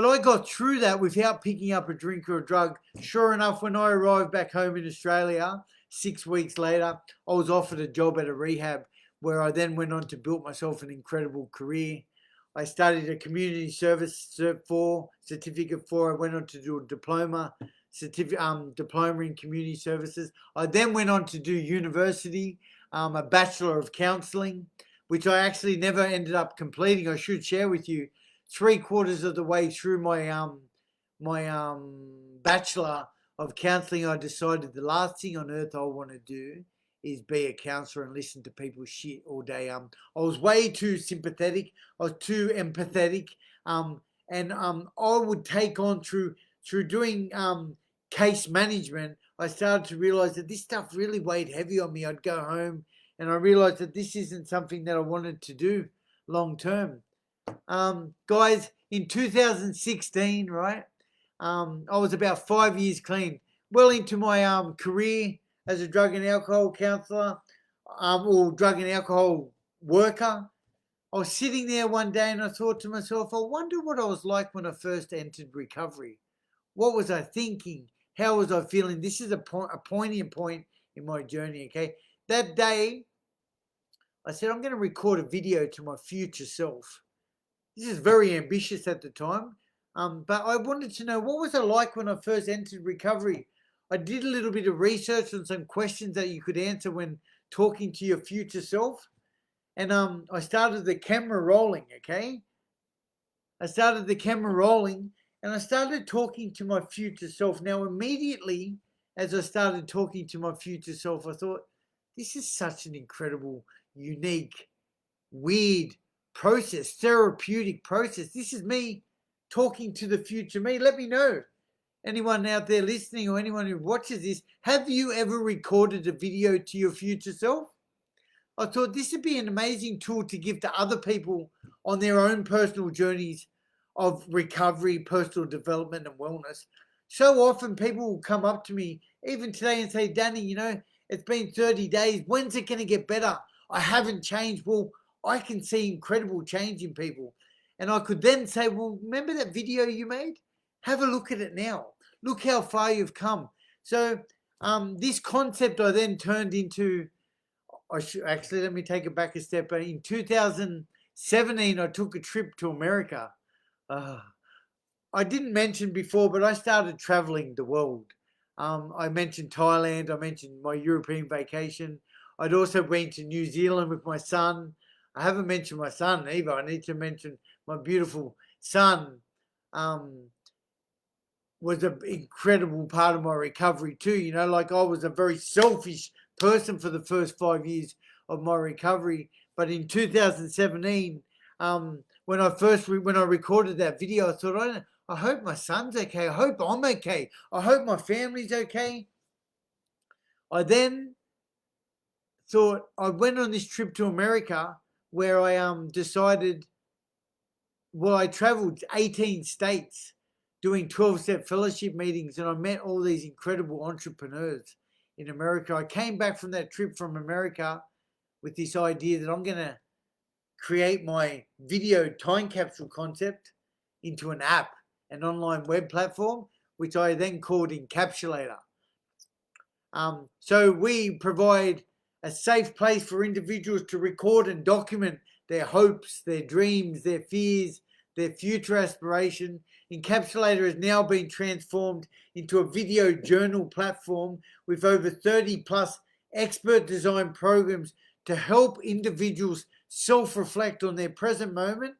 I got through that without picking up a drink or a drug. Sure enough, when I arrived back home in Australia, 6 weeks later, I was offered a job at a rehab, where I then went on to build myself an incredible career. I studied a community service certificate 4. I went on to do a diploma in community services. I then went on to do university, a Bachelor of Counselling, which I actually never ended up completing. I should share with you, 3/4 of the way through my Bachelor of Counselling, I decided the last thing on earth I want to do is be a counsellor and listen to people's shit all day. I was way too sympathetic. I was too empathetic. And I would take on through doing case management. I started to realise that this stuff really weighed heavy on me. I'd go home and I realised that this isn't something that I wanted to do long term. Guys, in 2016, right, I was about 5 years clean, well into my career as a drug and alcohol counsellor, or drug and alcohol worker. I was sitting there one day and I thought to myself, I wonder what I was like when I first entered recovery. What was I thinking? How was I feeling? This is a poignant point in my journey, okay? That day, I said, I'm going to record a video to my future self. This is very ambitious at the time, but I wanted to know, what was it like when I first entered recovery? I did a little bit of research on some questions that you could answer when talking to your future self. And I started the camera rolling, okay? I started the camera rolling and I started talking to my future self. Now, immediately as I started talking to my future self, I thought, this is such an incredible, unique, weird process, therapeutic process. This is me talking to the future me. Let me know. Anyone out there listening or anyone who watches this, have you ever recorded a video to your future self? I thought this would be an amazing tool to give to other people on their own personal journeys of recovery, personal development, and wellness. So often people will come up to me, even today, and say, Danny, you know, it's been 30 days. When's it going to get better? I haven't changed. Well, I can see incredible change in people. And I could then say, well, remember that video you made? Have a look at it now. Look how far you've come. So this concept I then turned into, actually, let me take it back a step. In 2017, I took a trip to America. I didn't mention before, but I started traveling the world. I mentioned Thailand. I mentioned my European vacation. I'd also been to New Zealand with my son. I haven't mentioned my son either. I need to mention my beautiful son. Was an incredible part of my recovery too. You know, like I was a very selfish person for the first 5 years of my recovery. But in 2017, when I recorded that video, I thought, I hope my son's okay. I hope I'm okay. I hope my family's okay. I then thought I went on this trip to America where I decided, well, I traveled 18 states doing 12-step fellowship meetings, and I met all these incredible entrepreneurs in America. I came back from that trip from America with this idea that I'm going to create my video time capsule concept into an app, an online web platform, which I then called Encapsulator. So we provide a safe place for individuals to record and document their hopes, their dreams, their fears, their future aspiration. Encapsulator has now been transformed into a video journal platform with over 30 plus expert design programs to help individuals self-reflect on their present moment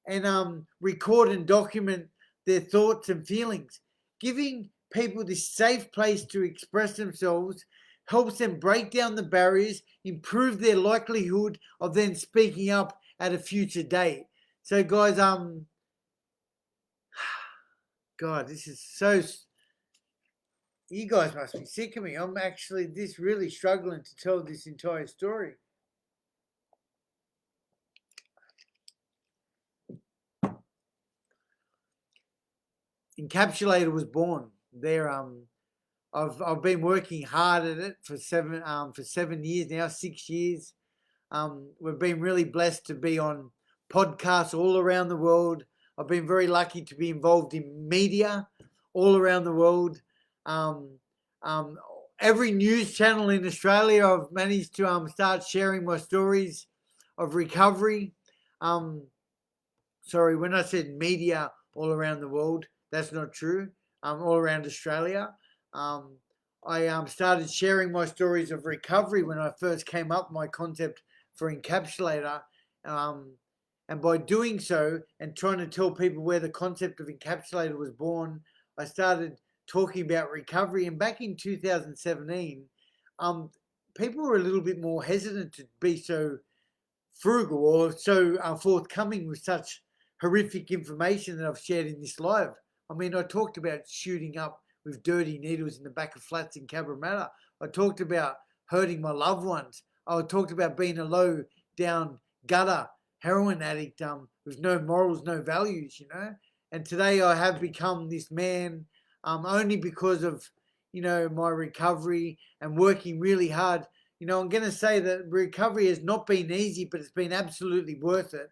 and record and document their thoughts and feelings. Giving people this safe place to express themselves helps them break down the barriers, improve their likelihood of then speaking up at a future date. So guys, God, this is so, you guys must be sick of me. I'm actually really struggling to tell this entire story. Encapsulator was born there. I've been working hard at it for 7 years now, 6 years. We've been really blessed to be on podcasts all around the world. I've been very lucky to be involved in media all around the world. Every news channel in Australia, I've managed to start sharing my stories of recovery. Sorry, when I said media all around the world, that's not true. All around Australia. I started sharing my stories of recovery when I first came up with my concept for Encapsulator. And by doing so and trying to tell people where the concept of Encapsulator was born, I started talking about recovery. And back in 2017, people were a little bit more hesitant to be so frugal or so forthcoming with such horrific information that I've shared in this live. I mean, I talked about shooting up with dirty needles in the back of flats in Cabramatta. I talked about hurting my loved ones. I talked about being a low down gutter heroin addict with no morals, no values, you know. And today I have become this man only because of, you know, my recovery and working really hard. You know, I'm going to say that recovery has not been easy, but it's been absolutely worth it.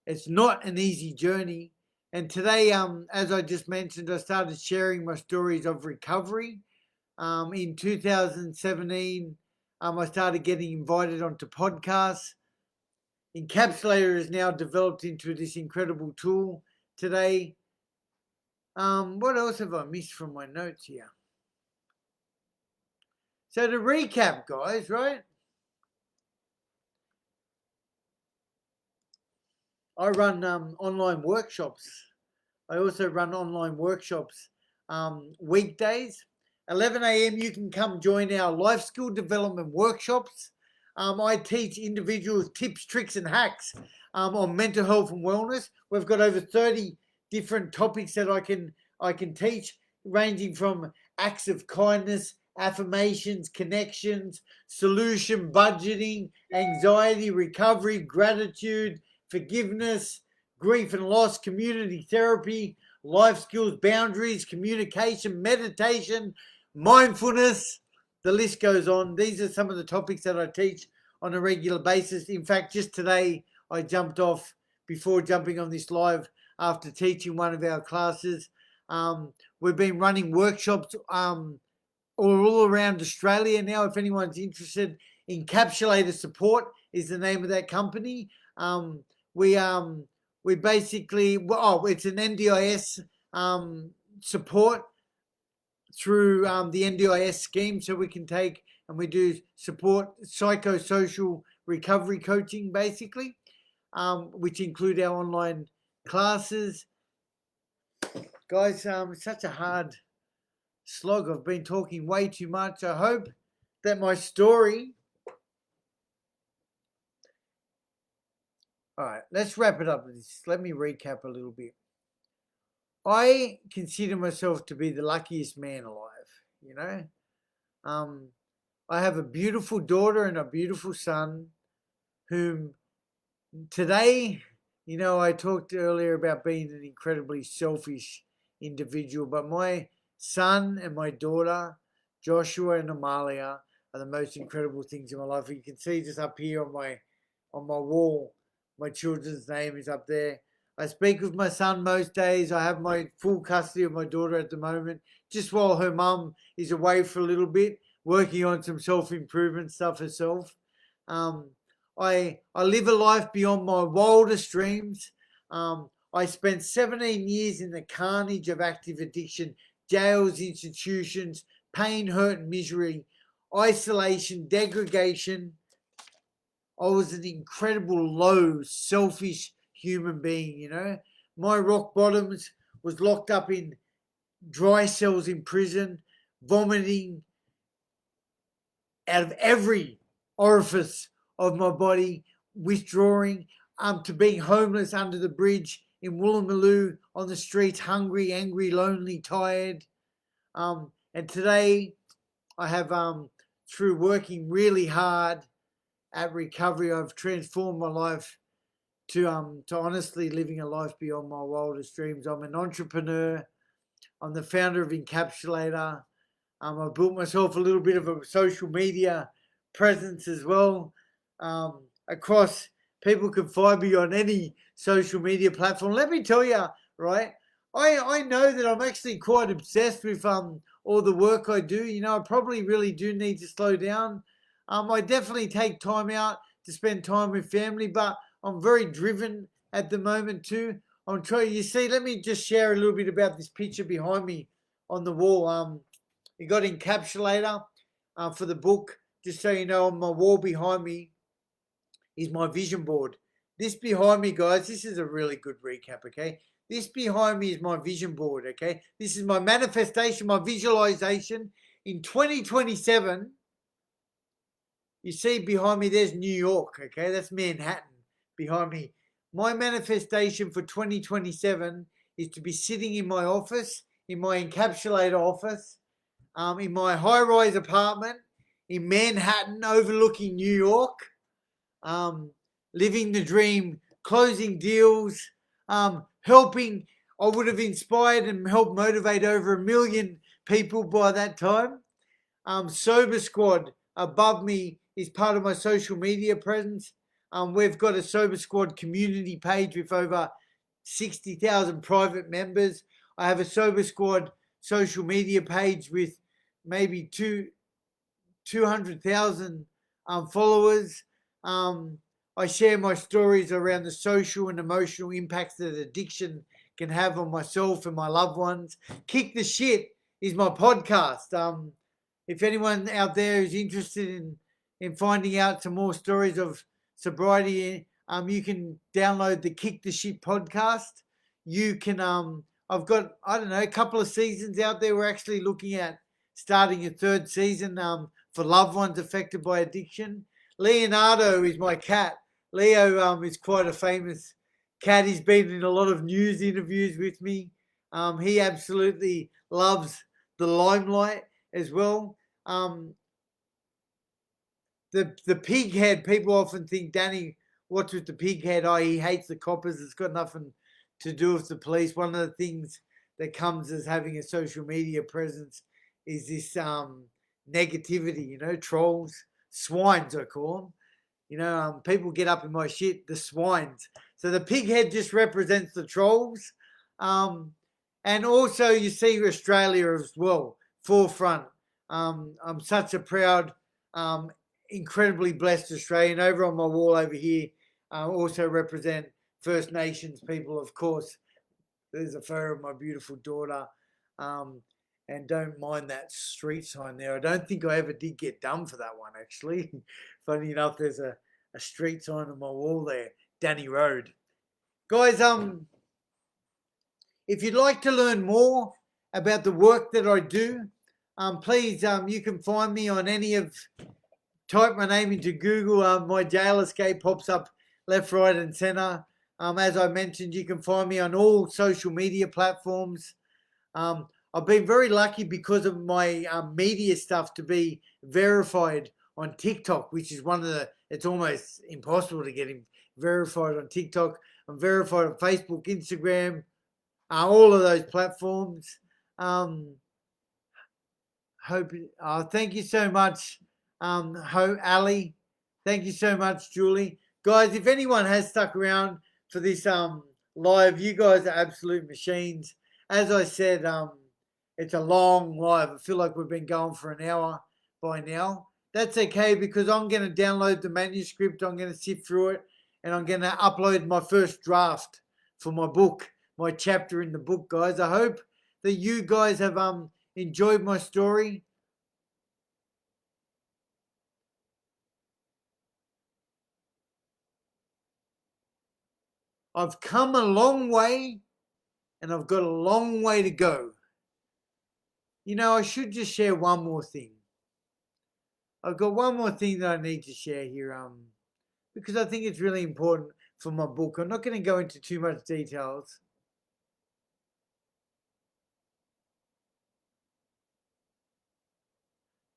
It's not an easy journey. And today, as I just mentioned, I started sharing my stories of recovery. In 2017, I started getting invited onto podcasts. Encapsulator is now developed into this incredible tool today. What else have I missed from my notes here? So to recap, guys, right? I run online workshops. I also run online workshops weekdays. 11 a.m. you can come join our life skill development workshops. I teach individuals tips, tricks and hacks on mental health and wellness. We've got over 30 different topics that I can teach, ranging from acts of kindness, affirmations, connections, solution, budgeting, anxiety, recovery, gratitude, forgiveness, grief and loss, community therapy, life skills, boundaries, communication, meditation, mindfulness. The list goes on. These are some of the topics that I teach on a regular basis. In fact, just today I jumped off before jumping on this live after teaching one of our classes. We've been running workshops all around Australia now. If anyone's interested, Encapsulator Support is the name of that company. We basically, it's an NDIS support through the NDIS scheme, so we can take and we do support psychosocial recovery coaching, basically, which include our online classes. Guys, it's such a hard slog. I've been talking way too much. I hope that my story... All right, let's wrap it up. Let me recap a little bit. I consider myself to be the luckiest man alive, you know. I have a beautiful daughter and a beautiful son whom today, you know, I talked earlier about being an incredibly selfish individual, but my son and my daughter, Joshua and Amalia, are the most incredible things in my life. You can see just up here on my wall, my children's name is up there. I speak with my son most days. I have my full custody of my daughter at the moment, just while her mum is away for a little bit, working on some self-improvement stuff herself. I live a life beyond my wildest dreams. I spent 17 years in the carnage of active addiction, jails, institutions, pain, hurt, and misery, isolation, degradation. I was an incredible, low, selfish human being, you know. My rock bottoms was locked up in dry cells in prison, vomiting out of every orifice of my body, withdrawing, to being homeless under the bridge in Woolloomooloo on the streets, hungry, angry, lonely, tired. And today I have, through working really hard at recovery, I've transformed my life to honestly living a life beyond my wildest dreams. I'm an entrepreneur. I'm the founder of Encapsulator. I built myself a little bit of a social media presence as well. Across, people can find me on any social media platform. Let me tell you, right? I know that I'm actually quite obsessed with all the work I do. You know, I probably really do need to slow down. I definitely take time out to spend time with family, but I'm very driven at the moment too. I'm trying. You see, let me just share a little bit about this picture behind me on the wall. You got Encapsulator for the book. Just so you know, on my wall behind me is my vision board. This behind me, guys, this is a really good recap, okay? This behind me is my vision board, okay? This is my manifestation, my visualization. In 2027, you see behind me, there's New York, okay? That's Manhattan behind me. My manifestation for 2027 is to be sitting in my office, in my Encapsulator office, in my high-rise apartment in Manhattan overlooking New York, living the dream, closing deals, helping. I would have inspired and helped motivate over 1 million people by that time. Sober Squad above me is part of my social media presence. We've got a Sober Squad community page with over 60,000 private members. I have a Sober Squad social media page with maybe 200,000 followers. I share my stories around the social and emotional impacts that addiction can have on myself and my loved ones. Kick the Shit is my podcast. If anyone out there is interested in finding out some more stories of sobriety, you can download the Kick the Shit podcast. You can, I've got, I don't know, a couple of seasons out there. We're actually looking at starting a third season for loved ones affected by addiction. Leonardo is my cat. Leo is quite a famous cat. He's been in a lot of news interviews with me. He absolutely loves the limelight as well. The pig head, people often think, Danny, what's with the pig head? Oh, he hates the coppers. It's got nothing to do with the police. One of the things that comes as having a social media presence is this negativity, you know, trolls, swines, I call them. You know, people get up in my shit, the swines. So the pig head just represents the trolls. And also you see Australia as well, forefront. I'm such a proud, incredibly blessed Australian. Over on my wall over here, also represent First Nations people, of course. There's a photo of my beautiful daughter. And don't mind that street sign there. I don't think I ever did get done for that one, actually. Funny enough, there's a street sign on my wall there, Danny Road. Guys, if you'd like to learn more about the work that I do, please, you can find me on any of, type my name into Google, my jail escape pops up left, right and center. As I mentioned, you can find me on all social media platforms. I've been very lucky because of my media stuff to be verified on TikTok, which is one of the, it's almost impossible to get verified on TikTok. I'm verified on Facebook, Instagram, all of those platforms. Thank you so much, Ali. Thank you so much, Julie. Guys, if anyone has stuck around for this live, you guys are absolute machines. As I said, it's a long live. I feel like we've been going for an hour by now. That's okay because I'm going to download the manuscript. I'm going to sift through it and I'm going to upload my first draft for my book, my chapter in the book, guys. I hope that you guys have enjoyed my story. I've come a long way and I've got a long way to go. You know, I should just share one more thing. I've got one more thing that I need to share here, because I think it's really important for my book. I'm not going to go into too much details.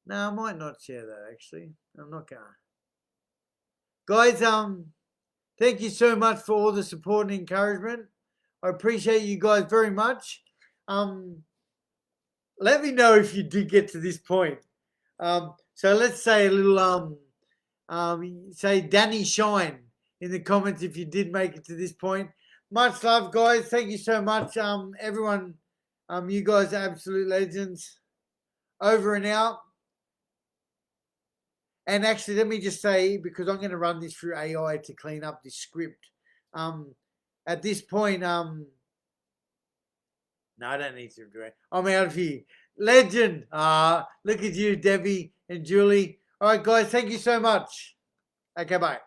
No, I might not share that actually. I'm not gonna. Guys, thank you so much for all the support and encouragement. I appreciate you guys very much. Let me know if you did get to this point. So let's say a little, say Danny Shine in the comments if you did make it to this point. Much love, guys. Thank you so much, everyone. You guys are absolute legends. Over and out. And actually, let me just say, because I'm going to run this through AI to clean up this script. At this point, no, I don't need to do it. I'm out of here. Legend. Look at you, Debbie and Julie. All right, guys, thank you so much. Okay, bye.